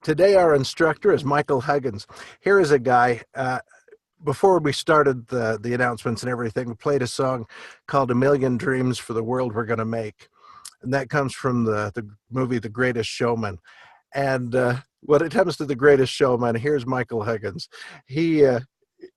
Today, our instructor is Michael Huggins. Here is a guy. Before we started the announcements and everything, we played a song called "A Million Dreams for the World We're Going to Make," and that comes from the movie The Greatest Showman. And when it comes to The Greatest Showman, here's Michael Huggins. He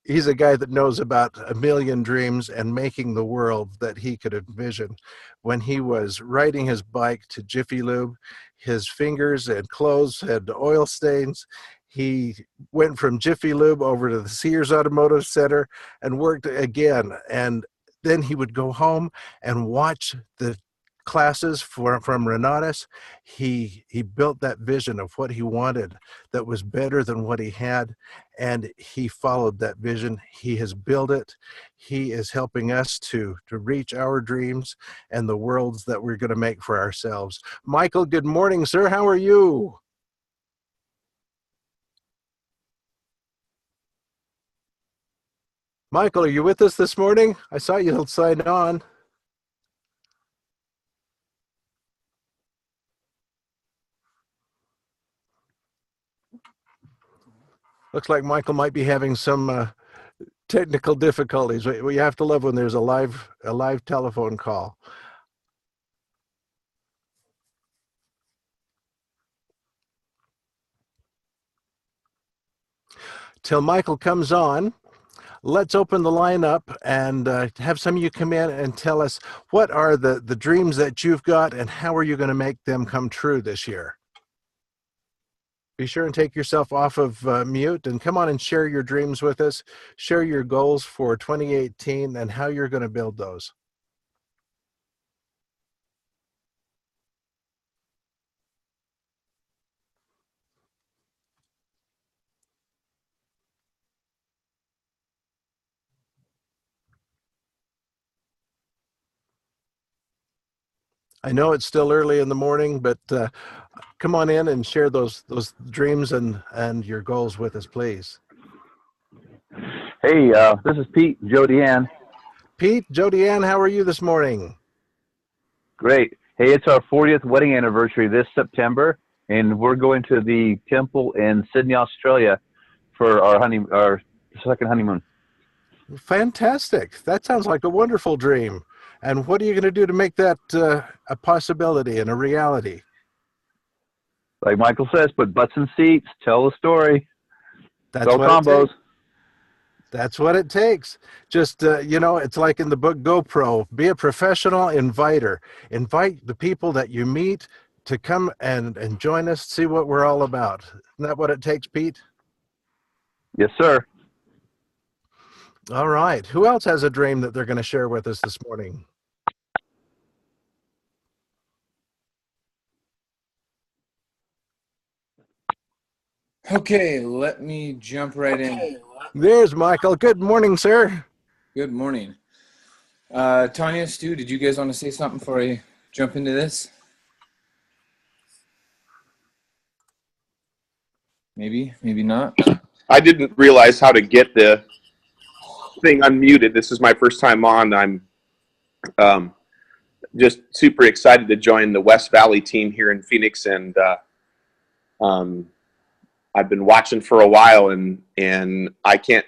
he's a guy that knows about a million dreams and making the world that he could envision. When he was riding his bike to Jiffy Lube, his fingers and clothes had oil stains. He went from Jiffy Lube over to the Sears Automotive Center and worked again. And then he would go home and watch the classes from Renatus. He built that vision of what he wanted that was better than what he had, and he followed that vision. He has built it. He is helping us to reach our dreams and the worlds that we're going to make for ourselves. Michael, good morning, sir. How are you? Michael, are you with us this morning? I saw you sign on. Looks like Michael might be having some technical difficulties. We have to love when there's a live telephone call. Till Michael comes on, let's open the line up and have some of you come in and tell us what are the dreams that you've got and how are you going to make them come true this year. Be sure and take yourself off of mute and come on and share your dreams with us. Share your goals for 2018 and how you're going to build those. I know it's still early in the morning, but come on in and share those dreams and your goals with us, please. Hey, this is Pete, Jody Ann. Pete, Jody Ann, how are you this morning? Great. Hey, it's our 40th wedding anniversary this September, and we're going to the temple in Sydney, Australia for our second honeymoon. Fantastic. That sounds like a wonderful dream. And what are you going to do to make that a possibility and a reality? Like Michael says, put butts in seats, tell the story, That's sell what combos. That's what it takes. Just, it's like in the book GoPro, be a professional inviter. Invite the people that you meet to come and join us, see what we're all about. Isn't that what it takes, Pete? Yes, sir. All right. Who else has a dream that they're going to share with us this morning? Okay, let me jump right in. There's Michael. Good morning, sir. Good morning. Tanya, Stu, did you guys want to say something before I jump into this? Maybe not. I didn't realize how to get the thing unmuted. This is my first time on. I'm just super excited to join the West Valley team here in Phoenix, and I've been watching for a while, and I can't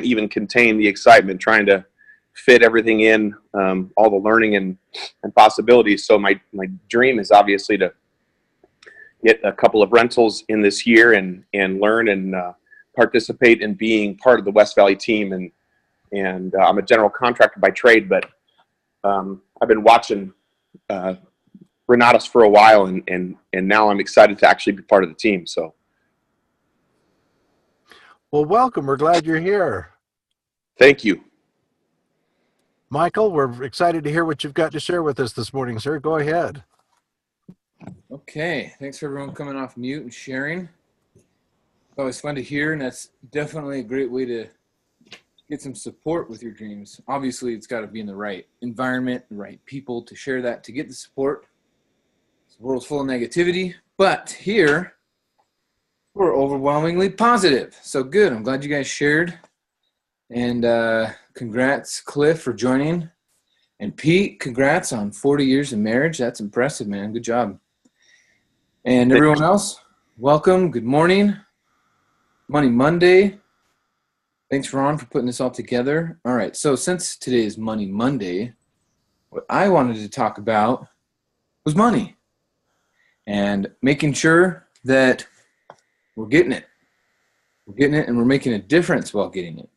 even contain the excitement trying to fit everything in, all the learning and possibilities. So my dream is obviously to get a couple of rentals in this year and learn and participate in being part of the West Valley team. And I'm a general contractor by trade, but I've been watching Renatus for a while, and now I'm excited to actually be part of the team. So. Well, welcome. We're glad you're here. Thank you. Michael, we're excited to hear what you've got to share with us this morning, sir. Go ahead. Okay, thanks for everyone coming off mute and sharing. It's always fun to hear, and that's definitely a great way to get some support with your dreams. Obviously, it's got to be in the right environment, the right people to share that, to get the support. The world's full of negativity, but here we're overwhelmingly positive. So good. I'm glad you guys shared. And congrats, Cliff, for joining. And Pete, congrats on 40 years of marriage. That's impressive, man. Good job. And everyone else, Welcome. Good morning. Money Monday. Thanks, Ron, for putting this all together. All right. So since today is Money Monday, what I wanted to talk about was money and making sure that we're getting it. We're getting it and we're making a difference while getting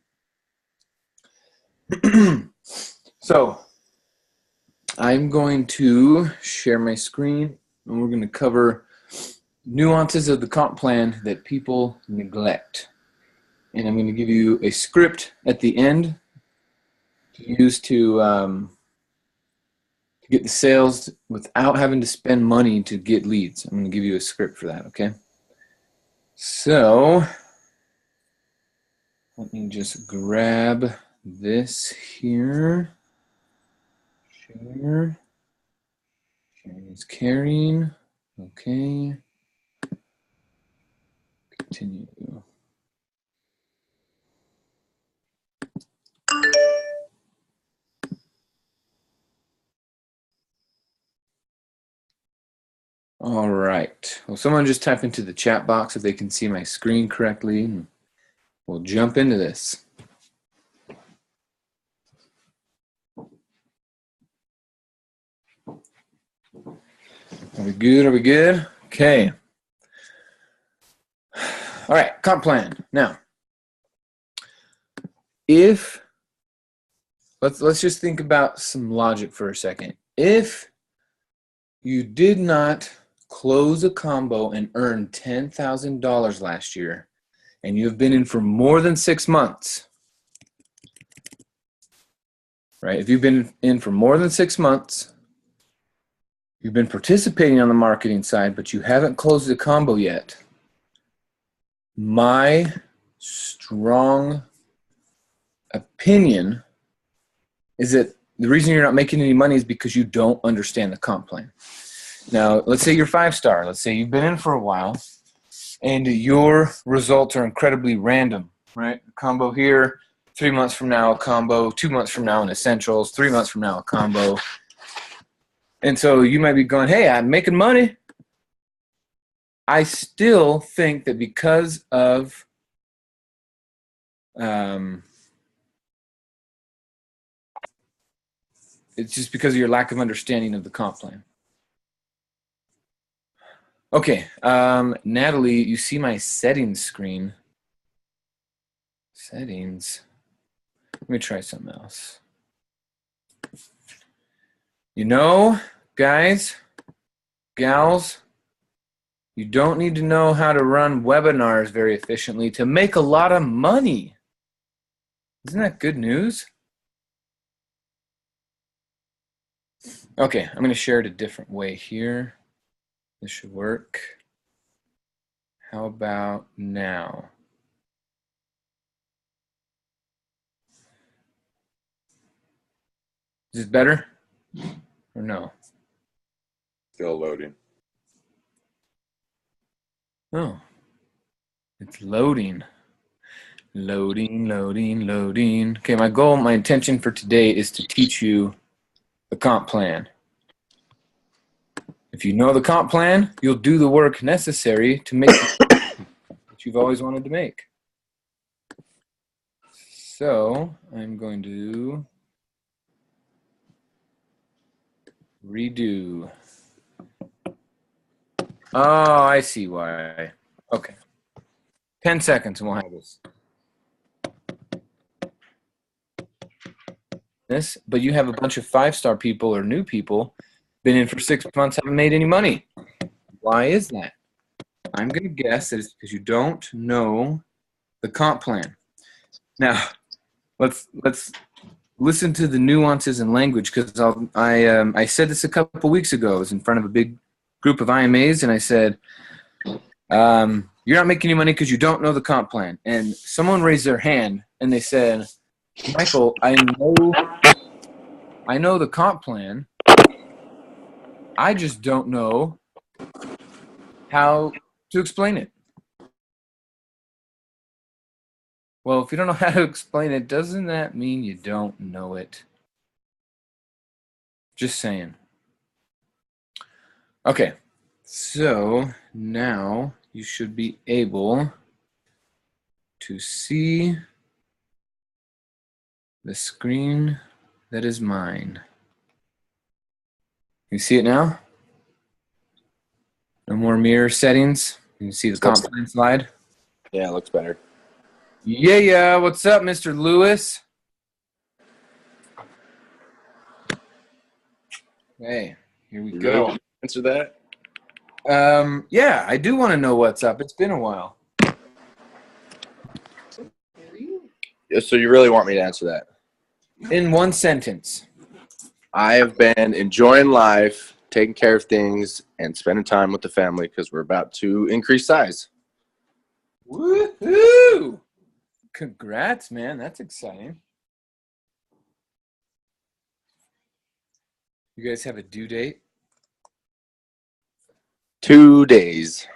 it. So I'm going to share my screen and we're going to cover nuances of the comp plan that people neglect. And I'm going to give you a script at the end to use to get the sales without having to spend money to get leads. I'm going to give you a script for that, okay? So let me just grab this here. Share. Sharing is carrying. Okay. Continue. All right. Well, someone just type into the chat box if they can see my screen correctly, and we'll jump into this. Are we good? Are we good? Okay. All right, comp plan. Now, let's just think about some logic for a second. If you did not close a combo and earn $10,000 last year, and you've been in for more than 6 months, right? If you've been in for more than 6 months, you've been participating on the marketing side, but you haven't closed the combo yet, my strong opinion is that the reason you're not making any money is because you don't understand the comp plan. Now, let's say you're 5-star. Let's say you've been in for a while, and your results are incredibly random, right? A combo here, 3 months from now, a combo, 2 months from now, an essentials, 3 months from now, a combo. And so you might be going, hey, I'm making money. I still think that because of it's just because of your lack of understanding of the comp plan. Okay, Natalie, you see my settings screen. Settings. Let me try something else. You know, guys, gals, you don't need to know how to run webinars very efficiently to make a lot of money. Isn't that good news? Okay, I'm going to share it a different way here. This should work. How about now? Is this better or no? Still loading. Oh, it's loading. Loading, loading, loading. Okay, my goal, my intention for today is to teach you the comp plan. If you know the comp plan, you'll do the work necessary to make what you've always wanted to make. So I'm going to redo. Oh, I see why. Okay. 10 seconds and we'll have this. But you have a bunch of 5-star people or new people, been in for 6 months, haven't made any money. Why is that? I'm going to guess that it's because you don't know the comp plan. Now, let's listen to the nuances in language, because I said this a couple weeks ago. I was in front of a big group of IMAs, and I said, you're not making any money because you don't know the comp plan. And someone raised their hand, and they said, Michael, I know the comp plan. I just don't know how to explain it. Well, if you don't know how to explain it, doesn't that mean you don't know it? Just saying. Okay, so now you should be able to see the screen that is mine. You see it now? No more mirror settings. You can see the comp plan slide. Yeah, it looks better. Yeah. What's up, Mr. Lewis? Hey, here we You go. really want to answer that? Yeah, I do want to know what's up. It's been a while. Yeah, so you really want me to answer that? In one sentence. I have been enjoying life, taking care of things, and spending time with the family because we're about to increase size. Woohoo! Congrats, man. That's exciting. You guys have a due date? 2 days.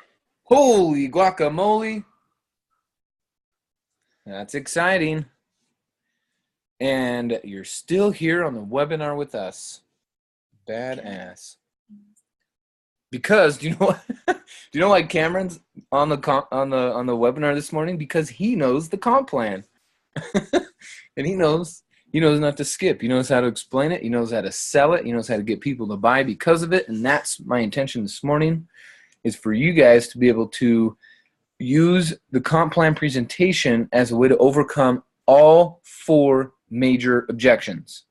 Holy guacamole. That's exciting. And you're still here on the webinar with us. Badass. Because do you know what? Do you know why Cameron's on the webinar this morning? Because he knows the comp plan. And he knows not to skip. He knows how to explain it. He knows how to sell it. He knows how to get people to buy because of it. And that's my intention this morning, is for you guys to be able to use the comp plan presentation as a way to overcome all 4 major objections.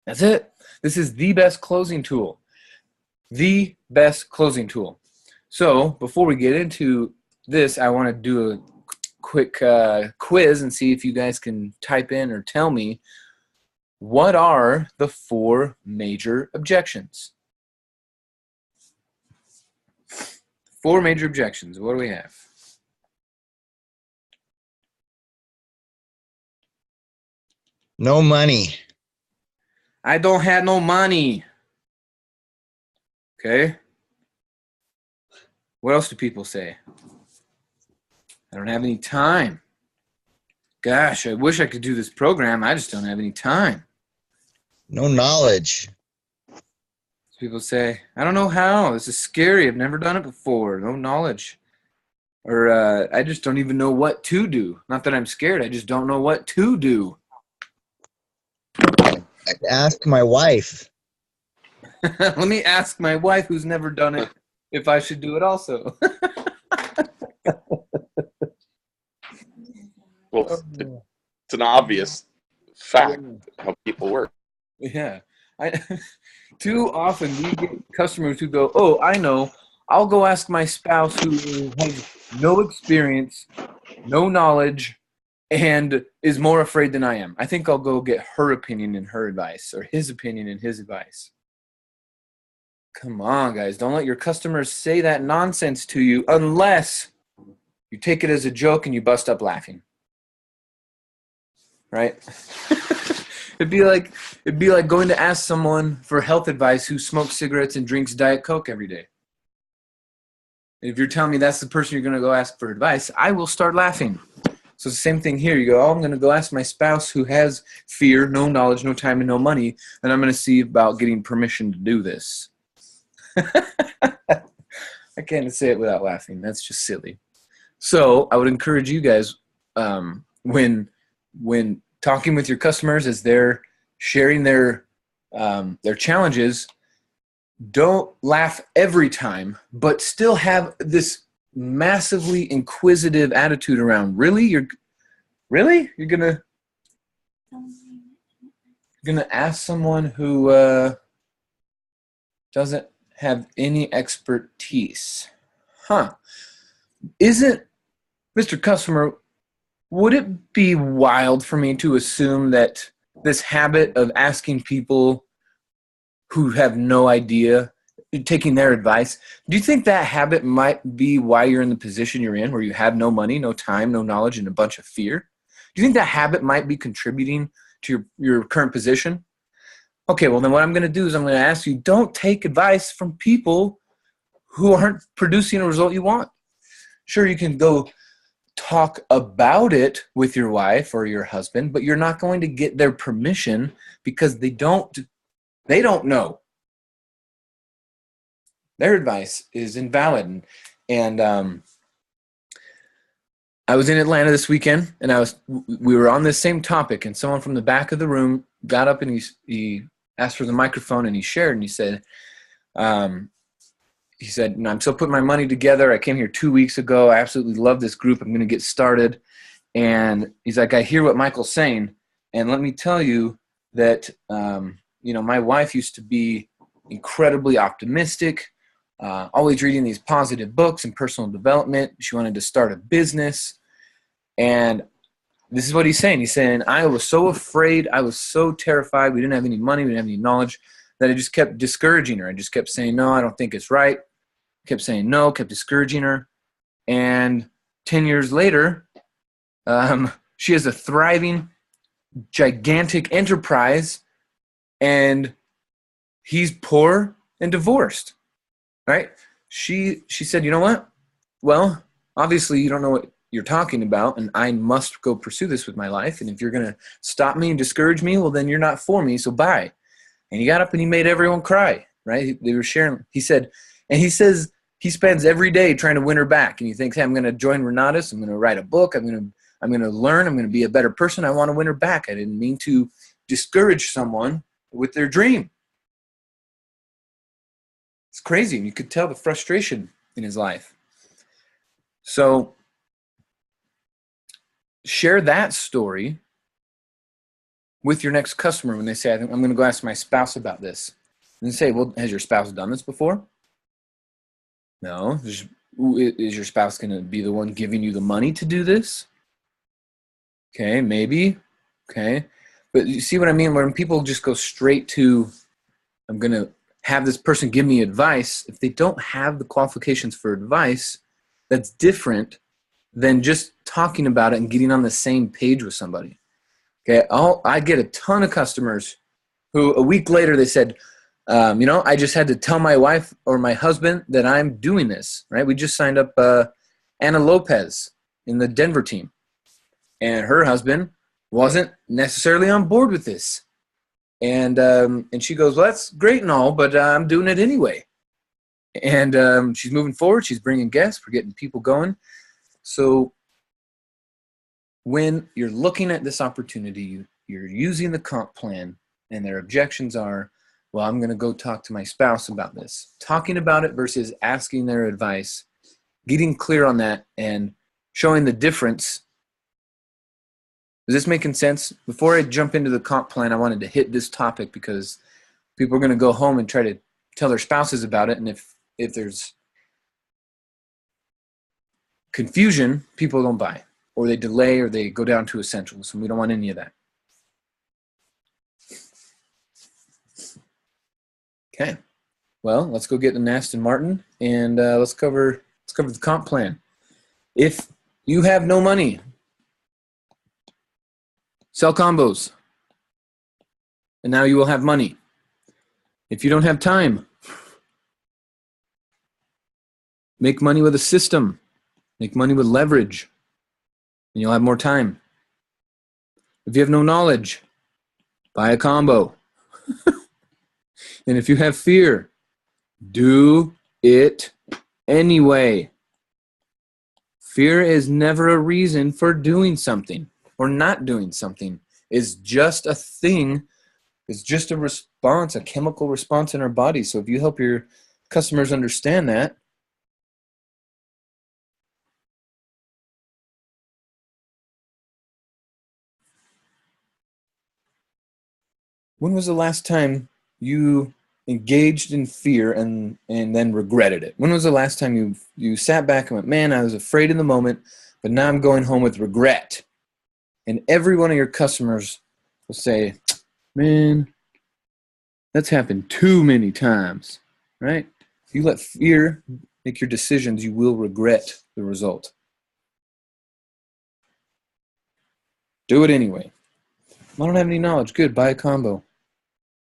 That's it. This is the best closing tool. The best closing tool. So before we get into this, I want to do a quick quiz and see if you guys can type in or tell me, what are the 4 major objections? 4 major objections. What do we have? No money. I don't have no money. Okay. What else do people say? I don't have any time. Gosh, I wish I could do this program. I just don't have any time. No knowledge. People say, I don't know how. This is scary. I've never done it before. No knowledge. Or I just don't even know what to do. Not that I'm scared. I just don't know what to do. Ask my wife. Let me ask my wife, who's never done it, if I should do it also. Well, it's an obvious fact how people work. Yeah. Too often we get customers who go, oh, I know. I'll go ask my spouse who has no experience, no knowledge, and is more afraid than I am. I think I'll go get her opinion and her advice, or his opinion and his advice. Come on, guys. Don't let your customers say that nonsense to you unless you take it as a joke and you bust up laughing. Right? It'd be like going to ask someone for health advice who smokes cigarettes and drinks Diet Coke every day. If you're telling me that's the person you're going to go ask for advice, I will start laughing. So it's the same thing here. You go, oh, I'm going to go ask my spouse who has fear, no knowledge, no time, and no money, and I'm going to see about getting permission to do this. I can't say it without laughing. That's just silly. So I would encourage you guys, when talking with your customers as they're sharing their challenges, don't laugh every time, but still have this massively inquisitive attitude around. Really? You're gonna ask someone who doesn't have any expertise? Huh? Isn't, Mr. Customer, would it be wild for me to assume that this habit of asking people who have no idea, taking their advice, do you think that habit might be why you're in the position you're in, where you have no money, no time, no knowledge, and a bunch of fear? Do you think that habit might be contributing to your current position? Okay, well then what I'm going to do is I'm going to ask you, don't take advice from people who aren't producing a result you want. Sure, you can go talk about it with your wife or your husband, but you're not going to get their permission because they don't know. Their advice is invalid. And I was in Atlanta this weekend, and we were on this same topic, and someone from the back of the room got up and he asked for the microphone, and he shared, and he said, no, I'm still putting my money together. I came here 2 weeks ago. I absolutely love this group. I'm going to get started. And he's like, I hear what Michael's saying. And let me tell you that, my wife used to be incredibly optimistic, always reading these positive books and personal development. She wanted to start a business. And this is what he's saying. He's saying, I was so afraid. I was so terrified. We didn't have any money. We didn't have any knowledge that I just kept discouraging her. I just kept saying, no, I don't think it's right. Kept saying no, kept discouraging her. And 10 years later, she has a thriving, gigantic enterprise, and he's poor and divorced, right? She said, you know what? Well, obviously you don't know what you're talking about, and I must go pursue this with my life. And if you're going to stop me and discourage me, well, then you're not for me, so bye. And he got up and he made everyone cry, right? They were sharing. He said, and he says he spends every day trying to win her back. And he thinks, hey, I'm going to join Renatus. I'm going to write a book. I'm going to learn. I'm going to be a better person. I want to win her back. I didn't mean to discourage someone with their dream. It's crazy. You could tell the frustration in his life. So share that story with your next customer when they say, I'm going to go ask my spouse about this. And say, well, has your spouse done this before? No. Is your spouse going to be the one giving you the money to do this? Okay, maybe. Okay. But you see what I mean? When people just go straight to, I'm going to have this person give me advice, if they don't have the qualifications for advice, that's different than just talking about it and getting on the same page with somebody. Okay, I get a ton of customers who a week later they said, I just had to tell my wife or my husband that I'm doing this, right? We just signed up Anna Lopez in the Denver team. And her husband wasn't necessarily on board with this. And she goes, well, that's great and all, but I'm doing it anyway. And she's moving forward. She's bringing guests. We're getting people going. So when you're looking at this opportunity, you're using the comp plan, and their objections are, well, I'm going to go talk to my spouse about this. Talking about it versus asking their advice, getting clear on that, and showing the difference. Is this making sense? Before I jump into the comp plan, I wanted to hit this topic because people are going to go home and try to tell their spouses about it. And if there's confusion, people don't buy, or they delay, or they go down to essentials, and we don't want any of that. Okay, well, let's go get an Aston Martin, and let's cover the comp plan. If you have no money, sell combos, and now you will have money. If you don't have time, make money with a system, make money with leverage, and you'll have more time. If you have no knowledge, buy a combo. And if you have fear, do it anyway. Fear is never a reason for doing something or not doing something. It's just a thing. It's just a response, a chemical response in our body. So if you help your customers understand that, when was the last time you engaged in fear and then regretted it? When was the last time you sat back and went, man, I was afraid in the moment, but now I'm going home with regret? And every one of your customers will say, man, that's happened too many times, right? If you let fear make your decisions, you will regret the result. Do it anyway. I don't have any knowledge. Good, buy a combo.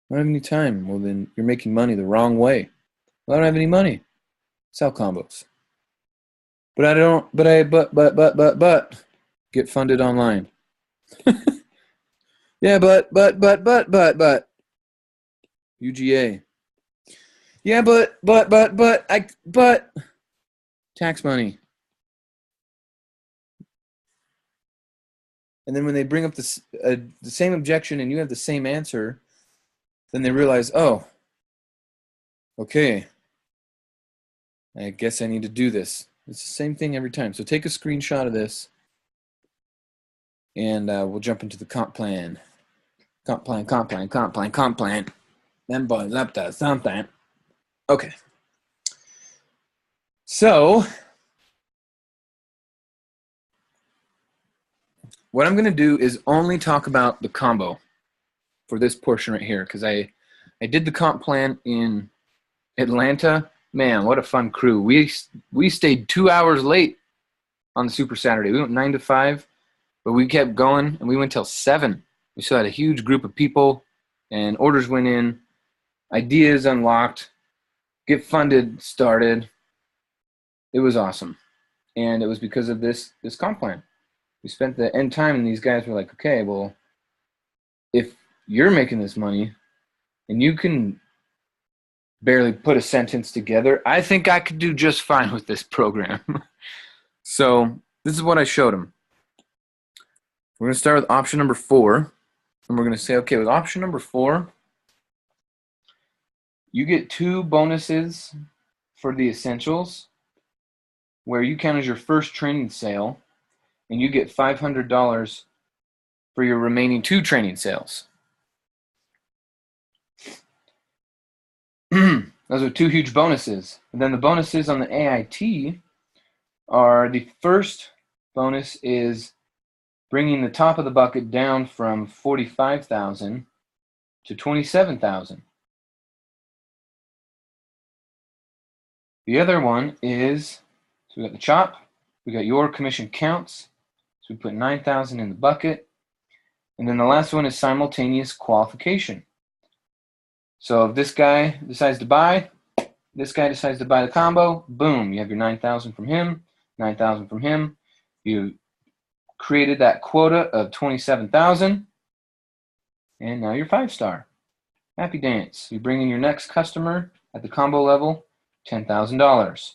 I don't have any time. Well, then you're making money the wrong way. Well, I don't have any money. Sell combos. But get funded online. Yeah, but UGA. Yeah, but Tax money. And then when they bring up the same objection and you have the same answer, then they realize, oh, okay, I guess I need to do this. It's the same thing every time. So take a screenshot of this, and we'll jump into the comp plan. Comp plan. Them boys up to something. Okay. So what I'm going to do is only talk about the combo for this portion right here, because I did the comp plan in Atlanta. Man, what a fun crew. We stayed 2 hours late on the Super Saturday. We went 9 to 5, but we kept going, and we went till 7. We still had a huge group of people, and orders went in, ideas unlocked, get funded started. It was awesome, and it was because of this comp plan. We spent the end time, and these guys were like, okay, well, if you're making this money and you can barely put a sentence together, I think I could do just fine with this program. So this is what I showed them. We're going to start with option number 4, and we're going to say, okay, with option number 4, you get 2 bonuses for the essentials, where you count as your first training sale, and you get $500 for your remaining 2 training sales. Those are 2 huge bonuses. And then the bonuses on the AIT are, the first bonus is bringing the top of the bucket down from $45,000 to $27,000. The other one is, so we got the chop, we got your commission counts, so we put 9,000 in the bucket, and then the last one is simultaneous qualification. So if this guy decides to buy, this guy decides to buy the combo, boom, you have your 9,000 from him, 9,000 from him. You created that quota of 27,000, and now you're 5-star. Happy dance. You bring in your next customer at the combo level, $10,000.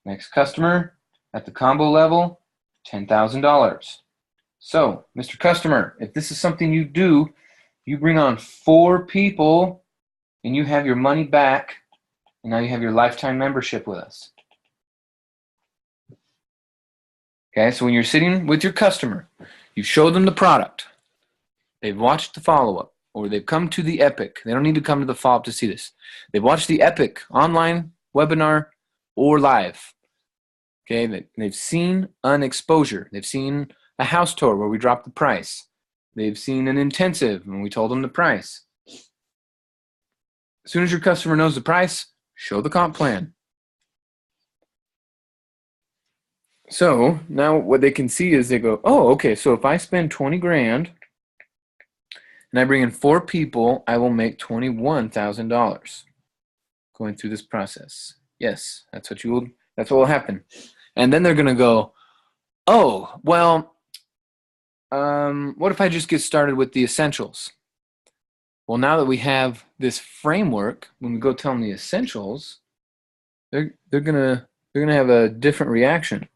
Next customer at the combo level, $10,000. So, Mr. Customer, if this is something you do, you bring on 4 people and you have your money back, and now you have your lifetime membership with us. Okay, so when you're sitting with your customer, you show them the product, they've watched the follow-up, or they've come to the Epic. They don't need to come to the follow-up to see this. They've watched the Epic online, webinar, or live. Okay, they've seen an exposure. They've seen a house tour where we dropped the price. They've seen an intensive and we told them the price. As soon as your customer knows the price, show the comp plan. So now what they can see is they go, oh, okay, so if I spend 20 grand and I bring in 4 people, I will make $21,000 going through this process. Yes, that's what will happen. And then they're going to go, oh, well, what if I just get started with the essentials? Well, now that we have this framework, when we go tell them the essentials, they're gonna have a different reaction.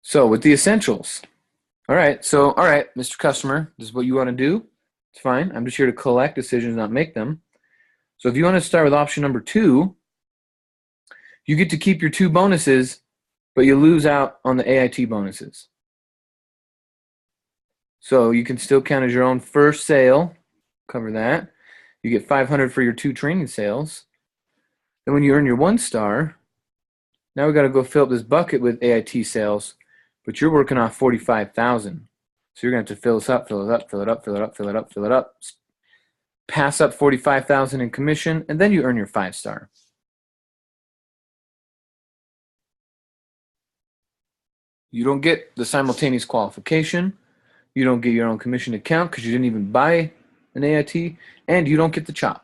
So with the essentials, all right, Mr. Customer, this is what you want to do. It's fine. I'm just here to collect decisions, not make them. So if you want to start with option number 2, you get to keep your 2 bonuses, but you lose out on the AIT bonuses. So you can still count as your own first sale, cover that. You get $500 for your 2 training sales. Then when you earn your 1-star, now we got to go fill up this bucket with AIT sales, but you're working off 45,000. So you're going to have to fill this up, fill it up, fill it up, fill it up, fill it up, fill it up. Pass up 45,000 in commission, and then you earn your 5-star. You don't get the simultaneous qualification. You don't get your own commission account because you didn't even buy an AIT, and you don't get the chop.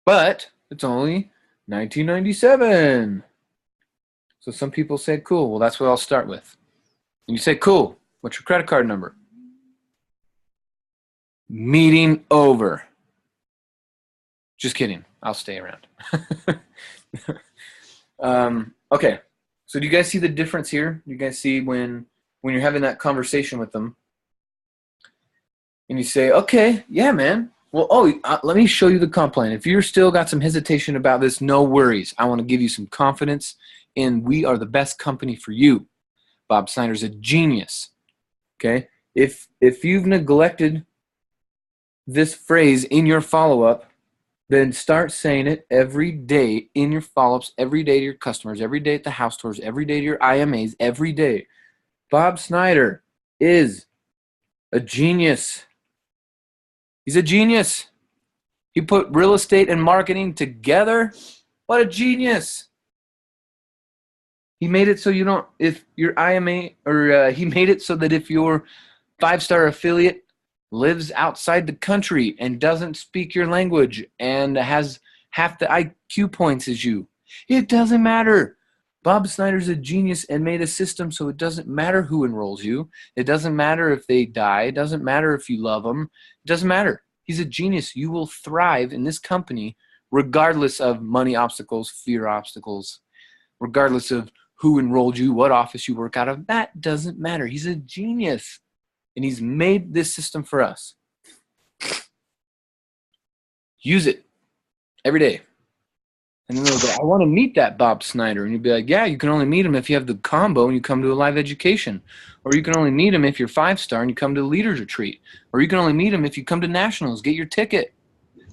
But it's only $19.97. So some people say, cool, well, that's what I'll start with. And you say, cool, what's your credit card number? Meeting over. Just kidding. I'll stay around. Okay. So do you guys see the difference here? Do you guys see when you're having that conversation with them and you say, okay, yeah, man. Well, let me show you the comp plan. If you're still got some hesitation about this, no worries. I want to give you some confidence in we are the best company for you. Bob Snyder's a genius. Okay? If you've neglected this phrase in your follow-up, then start saying it every day in your follow-ups, every day to your customers, every day at the house tours, every day to your IMAs, every day. Bob Snyder is a genius. He's a genius. He put real estate and marketing together. What a genius. He made it so you don't, if your IMA, or he made it so that if your 5-star affiliate lives outside the country and doesn't speak your language and has half the IQ points as you, it doesn't matter. Bob Snyder's a genius and made a system so it doesn't matter who enrolls you. It doesn't matter if they die. It doesn't matter if you love them. It doesn't matter. He's a genius. You will thrive in this company regardless of money obstacles, fear obstacles, regardless of who enrolled you, what office you work out of. That doesn't matter. He's a genius. And he's made this system for us. Use it every day. And then they'll go, I want to meet that Bob Snyder. And you'll be like, yeah, you can only meet him if you have the combo and you come to a live education. Or you can only meet him if you're 5-star and you come to the leaders retreat. Or you can only meet him if you come to nationals, get your ticket.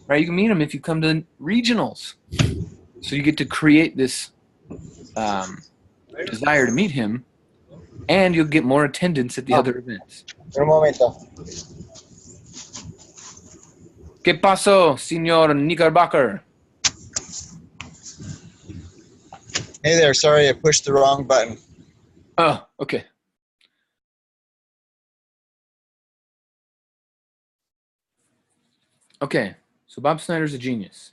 Right? You can meet him if you come to regionals. So you get to create this desire to meet him, and you'll get more attendance at the other events. Un momento. ¿Qué pasó, señor Knickerbocker? Hey there, sorry I pushed the wrong button. Oh, okay. Okay, so Bob Snyder's a genius.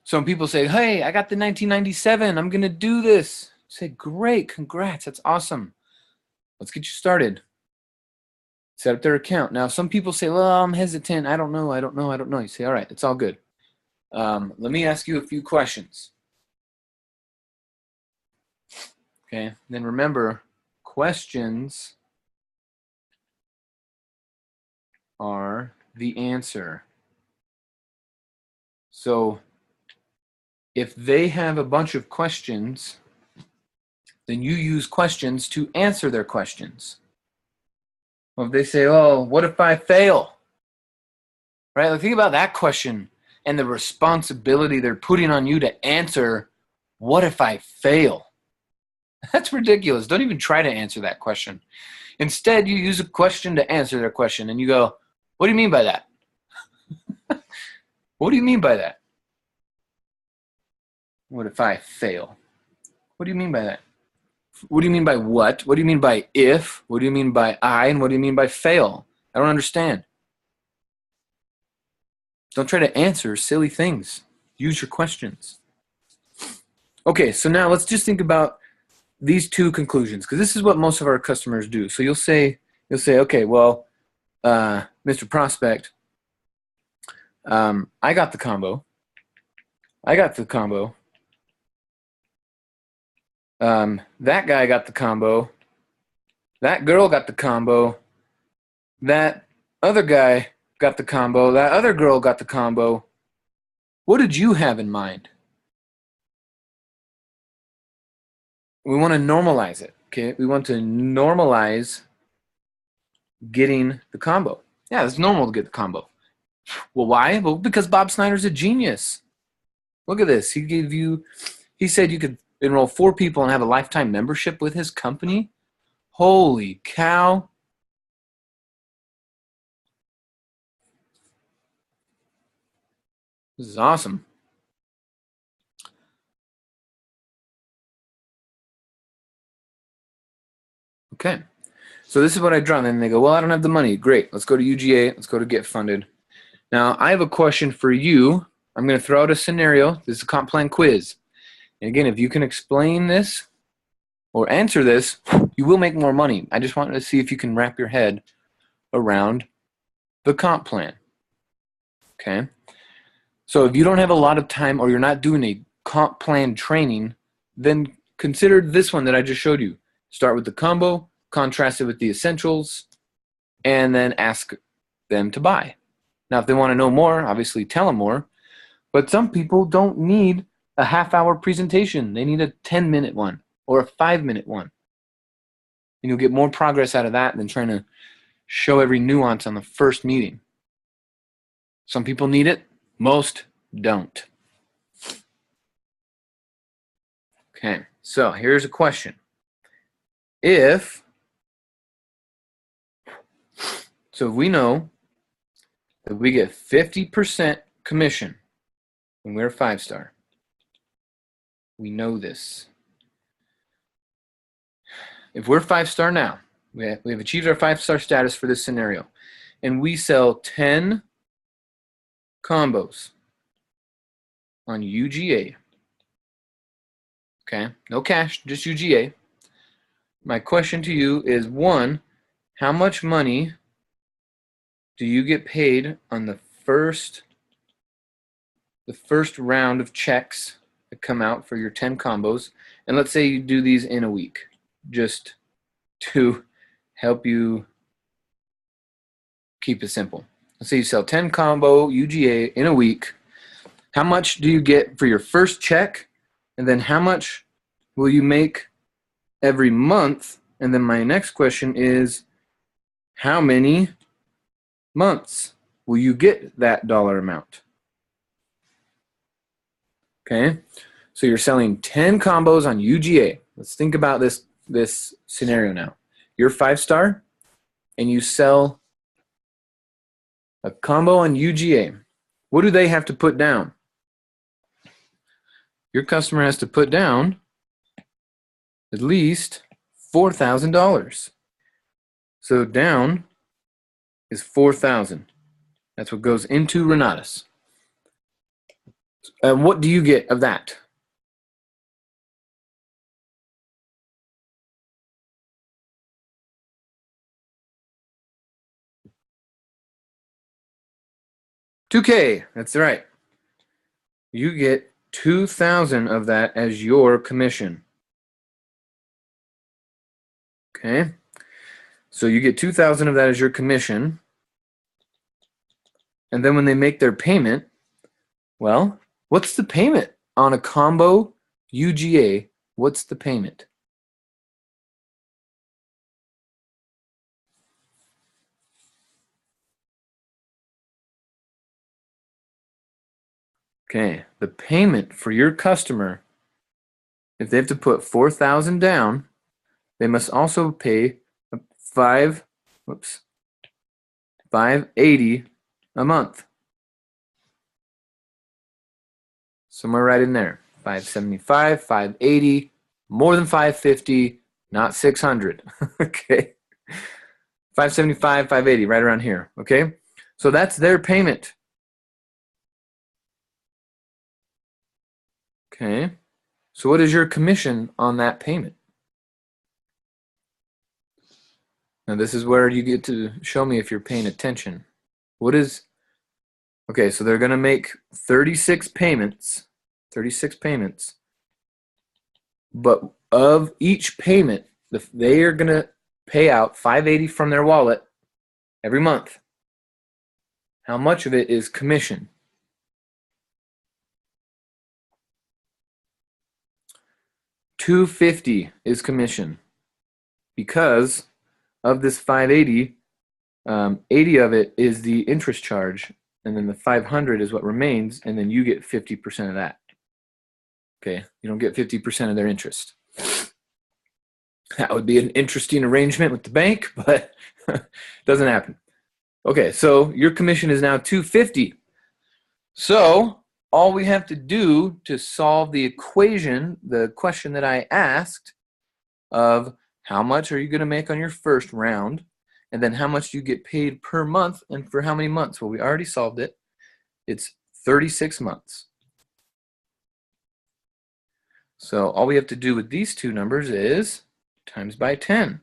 So when people say, hey, I got the 1997, I'm going to do this. Say, great, congrats, that's awesome. Let's get you started. Set up their account. Now, some people say, well, I'm hesitant. I don't know. You say, all right, it's all good. Let me ask you a few questions. Okay, then remember, questions are the answer. So if they have a bunch of questions, then you use questions to answer their questions. Well, if they say, oh, what if I fail? Right? Like, think about that question and the responsibility they're putting on you to answer, what if I fail? That's ridiculous. Don't even try to answer that question. Instead, you use a question to answer their question, and you go, what do you mean by that? What do you mean by that? What if I fail? What do you mean by that? What do you mean by what? What do you mean by if? What do you mean by I? And what do you mean by fail? I don't understand. Don't try to answer silly things. Use your questions. Okay, so now let's just think about these two conclusions, because this is what most of our customers do. So you'll say, okay, well, Mr. Prospect, I got the combo. That guy got the combo. That girl got the combo. That other guy got the combo. That other girl got the combo. What did you have in mind? We want to normalize it, okay? We want to normalize getting the combo. Yeah, it's normal to get the combo. Well, why? Well, because Bob Snyder's a genius. Look at this. He said you could enroll 4 people and have a lifetime membership with his company. Holy cow. This is awesome. Okay. So this is what I draw. And then they go, well, I don't have the money. Great. Let's go to UGA. Let's go to Get Funded. Now, I have a question for you. I'm going to throw out a scenario. This is a comp plan quiz. And again, if you can explain this or answer this, you will make more money. I just wanted to see if you can wrap your head around the comp plan. Okay? So if you don't have a lot of time or you're not doing a comp plan training, then consider this one that I just showed you. Start with the combo, contrast it with the essentials, and then ask them to buy. Now, if they want to know more, obviously tell them more. But some people don't need a half-hour presentation. They need a 10-minute one or a 5-minute one. And you'll get more progress out of that than trying to show every nuance on the first meeting. Some people need it. Most don't. Okay, so here's a question. If we know that we get 50% commission when we're a 5-star, we know this. If we're 5-star now, we have achieved our 5-star status for this scenario, and we sell 10 combos on UGA. Okay, no cash, just UGA. My question to you is, one, how much money do you get paid on the first round of checks that come out for your 10 combos? And let's say you do these in a week, just to help you keep it simple. Let's say you sell 10 combo UGA in a week. How much do you get for your first check? And then how much will you make every month? And then my next question is, how many months will you get that dollar amount? Okay, so you're selling 10 combos on UGA. Let's think about this scenario now. You're 5-star and you sell a combo on UGA. What do they have to put down? Your customer has to put down at least $4,000. So down is $4,000. That's what goes into Renatus. What do you get of that? $2K, that's right. You get $2,000 of that as your commission. Okay, so you get $2,000 of that as your commission. And then when they make their payment, well, what's the payment on a combo UGA? What's the payment? Okay, the payment for your customer, if they have to put $4,000 down, they must also pay $580 a month. Somewhere right in there. $575, $580, more than $550, not $600. Okay. $575, $580, right around here. Okay. So that's their payment. Okay. So what is your commission on that payment? Now this is where you get to show me if you're paying attention. What is, okay, so they're going to make 36 payments, but of each payment, they are going to pay out $580 from their wallet every month. How much of it is commission? $250 is commission. Because of this $580, 80 of it is the interest charge, and then the $500 is what remains, and then you get 50% of that. Okay, you don't get 50% of their interest. That would be an interesting arrangement with the bank, but it doesn't happen. Okay, so your commission is now $250. So all we have to do to solve the equation, the question that I asked of how much are you going to make on your first round, and then how much do you get paid per month, and for how many months? Well, we already solved it. It's 36 months. So all we have to do with these two numbers is times by 10.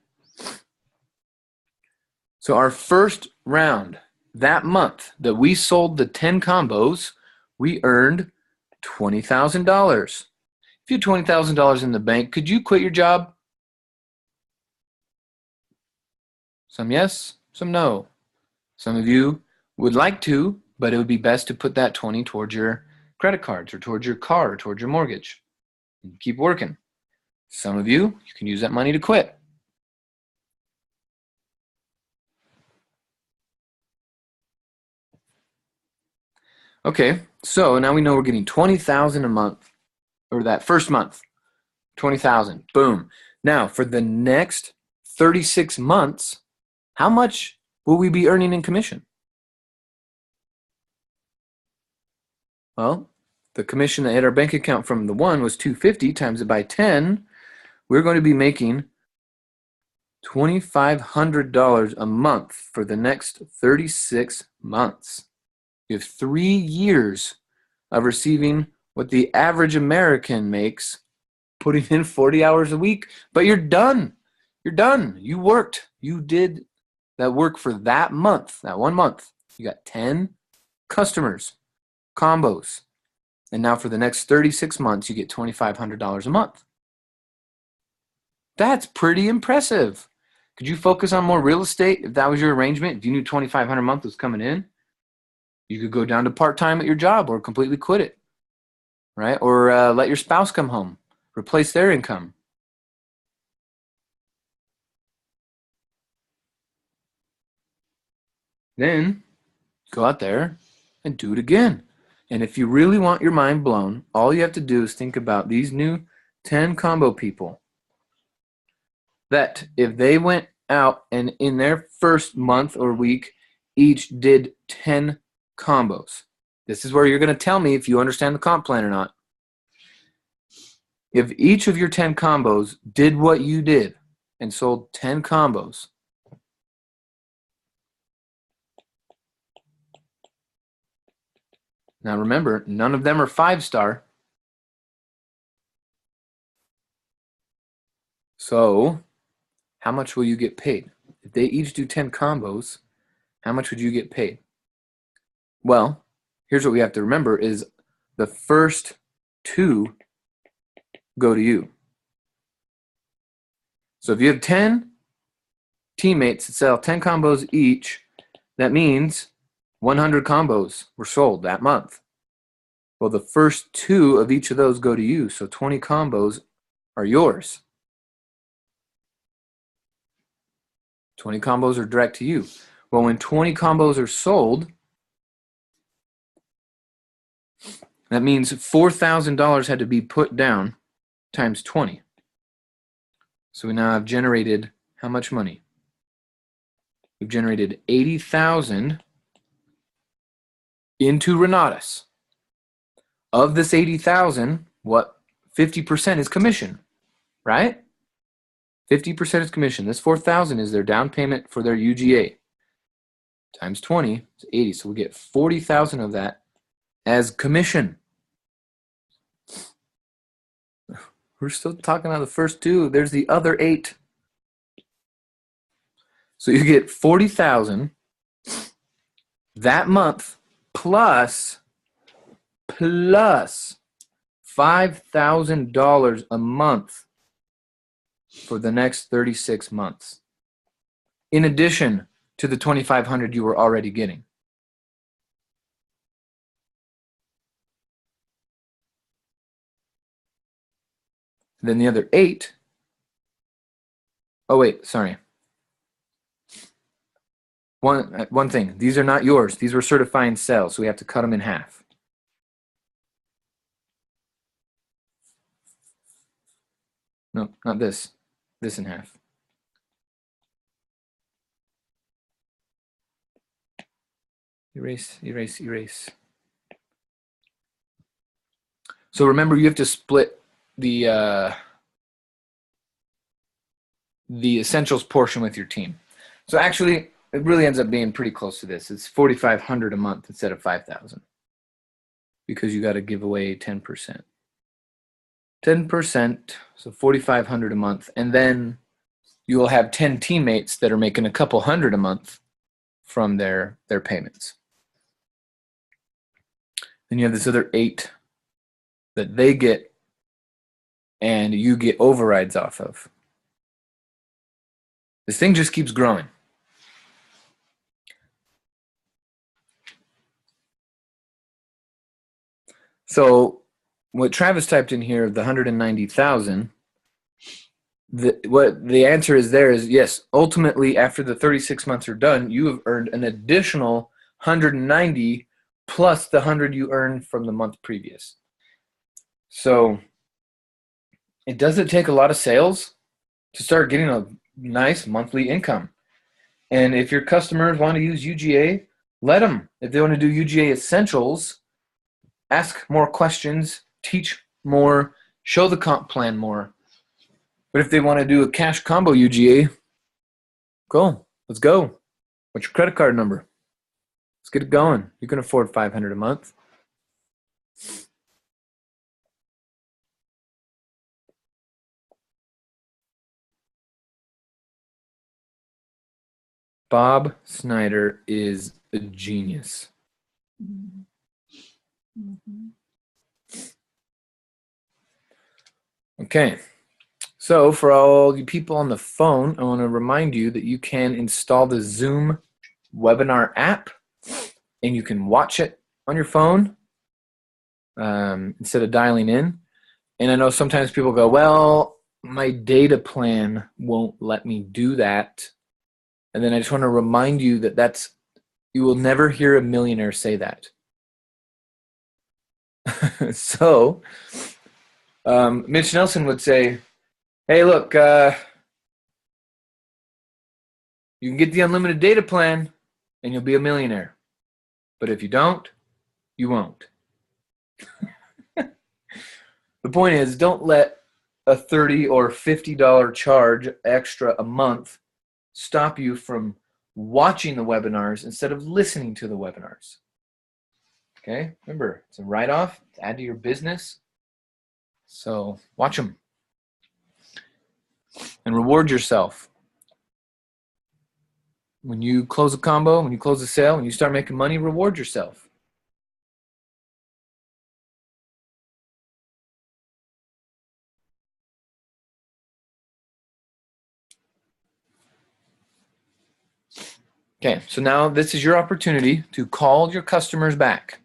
So our first round, that month that we sold the 10 combos, we earned $20,000. If you had $20,000 in the bank, could you quit your job? Some yes, some no. Some of you would like to, but it would be best to put that 20 towards your credit cards or towards your car or towards your mortgage and keep working. Some of you can use that money to quit. Okay, so now we know we're getting $20,000 a month, or that first month, $20,000, boom. Now for the next 36 months, how much will we be earning in commission? Well, the commission that hit our bank account from the one was $250, times it by 10. We're going to be making $2,500 a month for the next 36 months. You have 3 years of receiving what the average American makes, putting in 40 hours a week, but you're done. You're done. You worked. You did that work for that month, that 1 month. You got 10 customers, combos. And now for the next 36 months, you get $2,500 a month. That's pretty impressive. Could you focus on more real estate if that was your arrangement? If you knew $2,500 a month was coming in, you could go down to part-time at your job or completely quit it, right? Or let your spouse come home, replace their income. Then go out there and do it again. And if you really want your mind blown, all you have to do is think about these new 10 combo people that if they went out and in their first month or week, each did 10 combos. This is where you're going to tell me if you understand the comp plan or not. If each of your 10 combos did what you did and sold 10 combos, now remember, none of them are 5-star. So how much will you get paid? If they each do 10 combos, how much would you get paid? Well, here's what we have to remember is the first 2 go to you. So if you have 10 teammates that sell 10 combos each, that means 100 combos were sold that month. Well, the first 2 of each of those go to you, so 20 combos are yours. 20 combos are direct to you. Well, when 20 combos are sold, that means $4,000 had to be put down times 20. So we now have generated how much money? We've generated $80,000 into Renatus. Of this $80,000, what 50% is commission, right? 50% is commission. This $4,000 is their down payment for their UGA. Times 20 is 80. So we get $40,000 of that as commission. We're still talking about the first 2. There's the other 8. So you get $40,000 that month plus $5,000 a month for the next 36 months, in addition to the $2,500 you were already getting. Then the other 8, oh wait, sorry. One thing, these are not yours. These were certifying sales, so we have to cut them in half. No, not this. This in half. Erase, erase, erase. So remember, you have to split the essentials portion with your team. So actually, it really ends up being pretty close to this. It's $4,500 a month instead of $5,000 because you got to give away 10%. 10%, so 4,500 a month, and then you will have 10 teammates that are making a couple hundred a month from their payments. Then you have this other 8 that they get and you get overrides off of. This thing just keeps growing. So what Travis typed in here, the 190,000, what the answer is there is yes, ultimately after the 36 months are done, you have earned an additional 190 plus the 100 you earned from the month previous. So it doesn't take a lot of sales to start getting a nice monthly income. And if your customers want to use UGA, let them. If they want to do UGA Essentials, ask more questions, teach more, show the comp plan more. But if they want to do a cash combo UGA, go. Let's go. What's your credit card number? Let's get it going. You can afford $500 a month. Bob Snyder is a genius. Okay. So for all you people on the phone, I want to remind you that you can install the Zoom webinar app and you can watch it on your phone instead of dialing in. And I know sometimes people go, well, my data plan won't let me do that. And then I just want to remind you that you will never hear a millionaire say that. So Mitch Nelson would say, hey, look, you can get the unlimited data plan and you'll be a millionaire. But if you don't, you won't. The point is, don't let a $30 or $50 charge extra a month stop you from watching the webinars instead of listening to the webinars. Okay, remember, it's a write-off, to add to your business. So watch them and reward yourself. When you close a combo, when you close a sale, when you start making money, reward yourself. Okay, so now this is your opportunity to call your customers back.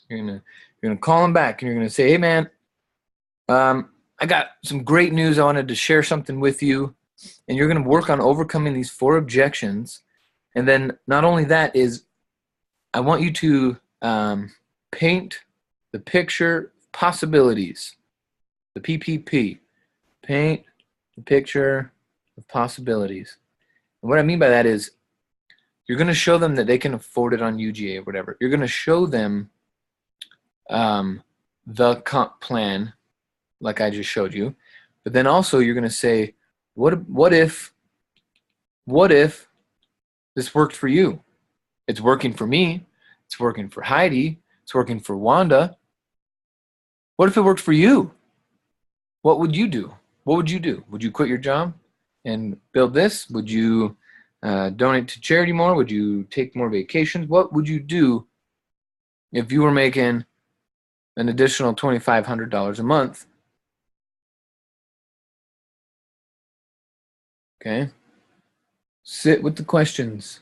You're gonna call them back and you're gonna say, hey man, I got some great news. I wanted to share something with you. And you're gonna work on overcoming these 4 objections. And then not only that is, I want you to paint the picture possibilities, the PPP, paint the picture of possibilities. And what I mean by that is, you're going to show them that they can afford it on UGA or whatever. You're going to show them the comp plan, like I just showed you. But then also you're going to say, what if this worked for you? It's working for me. It's working for Heidi. It's working for Wanda. What if it worked for you? What would you do? What would you do? Would you quit your job and build this? Would you donate to charity more? Would you take more vacations? What would you do if you were making an additional $2,500 a month? Okay. Sit with the questions.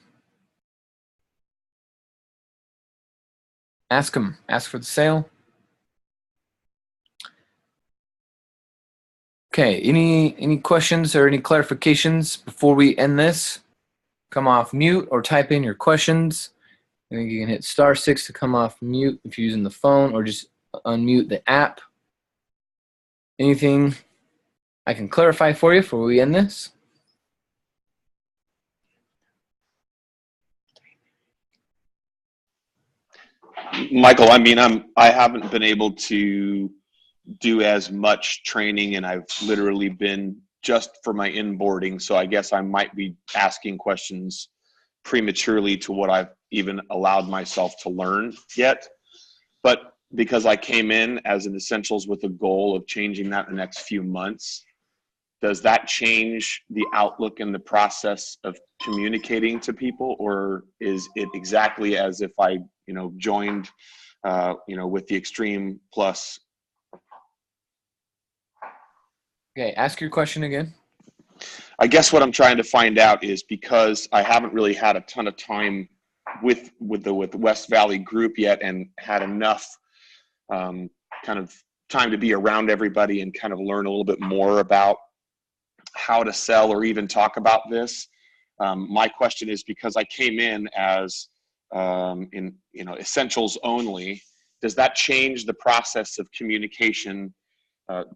Ask them. Ask for the sale. Okay. Any questions or any clarifications before we end this? Come off mute or type in your questions. I think you can hit *6 to come off mute if you're using the phone, or just unmute the app. Anything I can clarify for you before we end this? Michael, I mean, I haven't been able to do as much training, and I've literally been just for my inboarding. So I guess I might be asking questions prematurely to what I've even allowed myself to learn yet. But because I came in as an essentials with a goal of changing that in the next few months, does that change the outlook and the process of communicating to people, or is it exactly as if I, joined, with the Extreme Plus? Okay, ask your question again. I guess what I'm trying to find out is, because I haven't really had a ton of time with the West Valley group yet, and had enough kind of time to be around everybody and kind of learn a little bit more about how to sell or even talk about this. My question is, because I came in as in essentials only, does that change the process of communication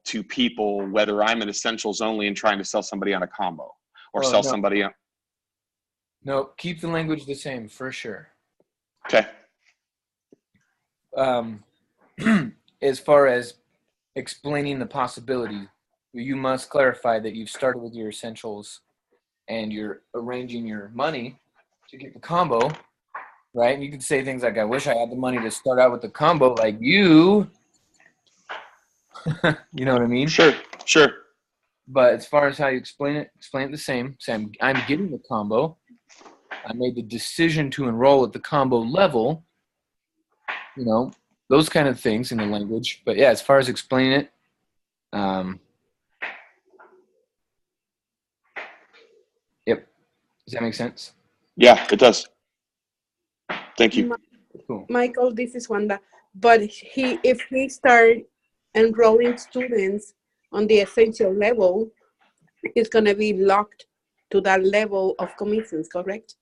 to people, whether I'm an essentials only and trying to sell somebody on a combo, or sell No. somebody on? No, keep the language the same for sure. Okay. As far as explaining the possibility, you must clarify that you've started with your essentials and you're arranging your money to get the combo, right? And you could say things like, I wish I had the money to start out with the combo like you. You know what I mean? Sure. But as far as how you explain it the same. Say, I'm getting the combo. I made the decision to enroll at the combo level. Those kind of things in the language. But yeah, as far as explaining it, yep. Does that make sense? Yeah, it does. Thank you. Cool. Michael, this is Wanda. But if he start enrolling students on the essential level, it's going to be locked to that level of commissions, correct?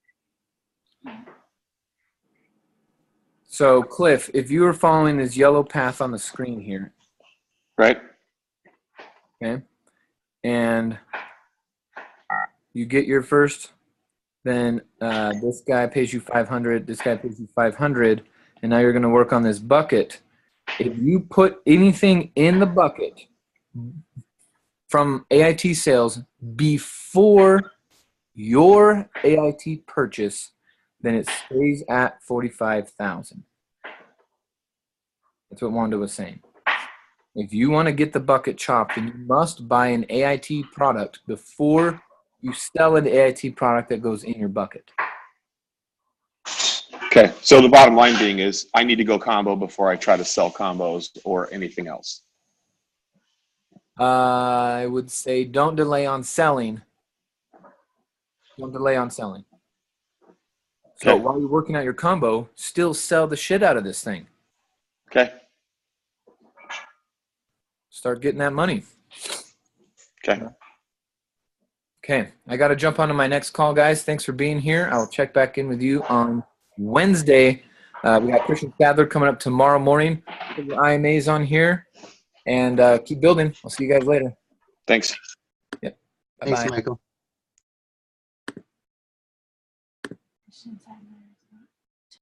So, Cliff, if you were following this yellow path on the screen here, Right. okay, and you get your first, then this guy pays you 500, this guy pays you 500, and now you're going to work on this bucket. If you put anything in the bucket from AIT sales before your AIT purchase, then it stays at 45,000. That's what Wanda was saying. If you want to get the bucket chopped, then you must buy an AIT product before you sell an AIT product that goes in your bucket. Okay. So the bottom line being is, I need to go combo before I try to sell combos or anything else. I would say don't delay on selling. Don't delay on selling. So Okay. while you're working out your combo, still sell the shit out of this thing. Okay. Start getting that money. Okay. Okay, I got to jump onto my next call, guys. Thanks for being here. I'll check back in with you on Wednesday. We got Christian Sadler coming up tomorrow morning. Put your IMAs on here and keep building. I'll see you guys later. Thanks. Yep. Bye-bye. Thanks, Michael.